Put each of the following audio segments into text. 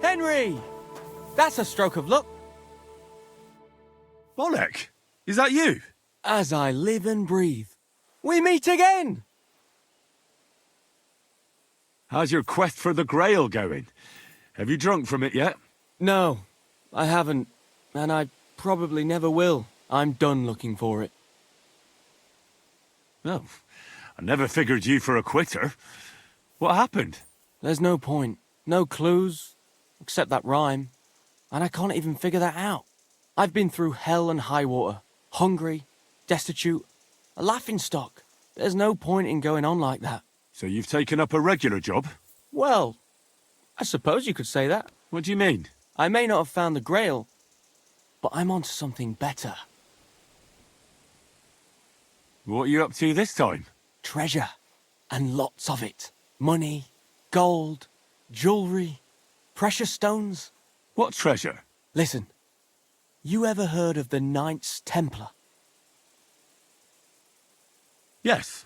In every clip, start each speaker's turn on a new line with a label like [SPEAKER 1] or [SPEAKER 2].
[SPEAKER 1] Henry! That's a stroke of luck.
[SPEAKER 2] Bollock, is that you?
[SPEAKER 1] As I live and breathe, we meet again!
[SPEAKER 2] How's your quest for the Grail going? Have you drunk from it yet?
[SPEAKER 1] No, I haven't, and I probably never will. I'm done looking for it.
[SPEAKER 2] Oh, I never figured you for a quitter. What happened?
[SPEAKER 1] There's no point, no clues, except that rhyme, and I can't even figure that out. I've been through hell and high water, hungry, destitute, a laughingstock. There's no point in going on like that.
[SPEAKER 2] So you've taken up a regular job?
[SPEAKER 1] Well, I suppose you could say that.
[SPEAKER 2] What do you mean?
[SPEAKER 1] I may not have found the Grail, but I'm onto something better.
[SPEAKER 2] What are you up to this time?
[SPEAKER 1] Treasure, and lots of it. Money, gold, jewelry, precious stones.
[SPEAKER 2] What treasure?
[SPEAKER 1] Listen, you ever heard of the Knights Templar?
[SPEAKER 2] Yes.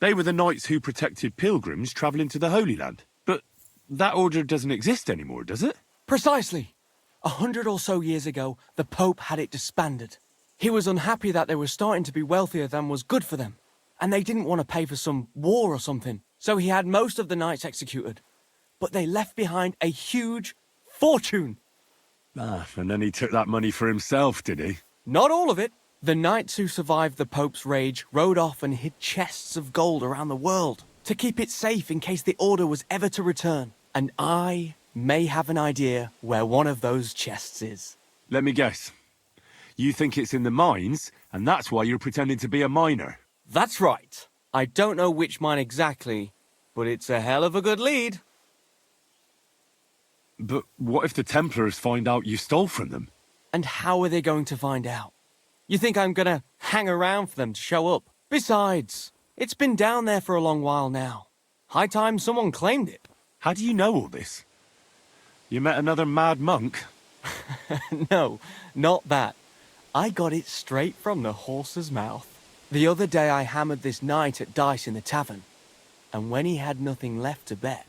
[SPEAKER 2] They were the knights who protected pilgrims travelling to the Holy Land. But that order doesn't exist anymore, does it?
[SPEAKER 1] Precisely. 100 or so years ago, the Pope had it disbanded. He was unhappy that they were starting to be wealthier than was good for them, and they didn't want to pay for some war or something, so he had most of the knights executed. But they left behind a huge fortune.
[SPEAKER 2] Ah, and then he took that money for himself, did he?
[SPEAKER 1] Not all of it. The knights who survived the Pope's rage rode off and hid chests of gold around the world to keep it safe in case the order was ever to return. And I may have an idea where one of those chests is.
[SPEAKER 2] Let me guess. You think it's in the mines, and that's why you're pretending to be a miner.
[SPEAKER 1] That's right. I don't know which mine exactly, but it's a hell of a good lead.
[SPEAKER 2] But what if the Templars find out you stole from them?
[SPEAKER 1] And how are they going to find out? You think I'm gonna hang around for them to show up? Besides, it's been down there for a long while now. High time someone claimed it.
[SPEAKER 2] How do you know all this? You met another mad monk?
[SPEAKER 1] No, not that. I got it straight from the horse's mouth. The other day I hammered this knight at dice in the tavern, and when he had nothing left to bet,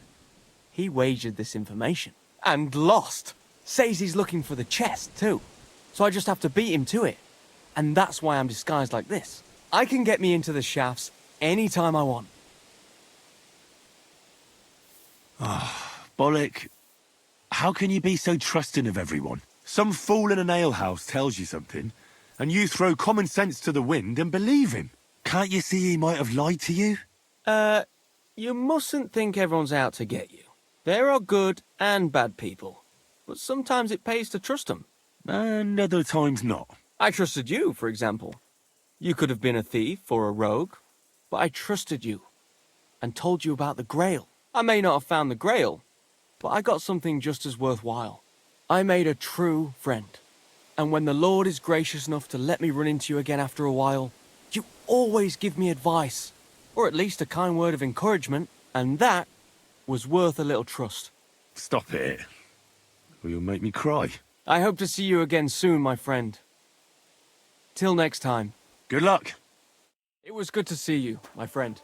[SPEAKER 1] he wagered this information. And lost. Says he's looking for the chest, too. So I just have to beat him to it. And that's why I'm disguised like this. I can get me into the shafts anytime I want.
[SPEAKER 2] Bollock, how can you be so trusting of everyone? Some fool in an alehouse tells you something, and you throw common sense to the wind and believe him. Can't you see he might have lied to you?
[SPEAKER 1] You mustn't think everyone's out to get you. There are good and bad people, but sometimes it pays to trust them.
[SPEAKER 2] And other times not.
[SPEAKER 1] I trusted you, for example. You could have been a thief or a rogue, but I trusted you and told you about the Grail. I may not have found the Grail, but I got something just as worthwhile. I made a true friend, and when the Lord is gracious enough to let me run into you again after a while, you always give me advice, or at least a kind word of encouragement, and that was worth a little trust.
[SPEAKER 2] Stop it, or you'll make me cry.
[SPEAKER 1] I hope to see you again soon, my friend. Till next time.
[SPEAKER 2] Good luck.
[SPEAKER 1] It was good to see you, my friend.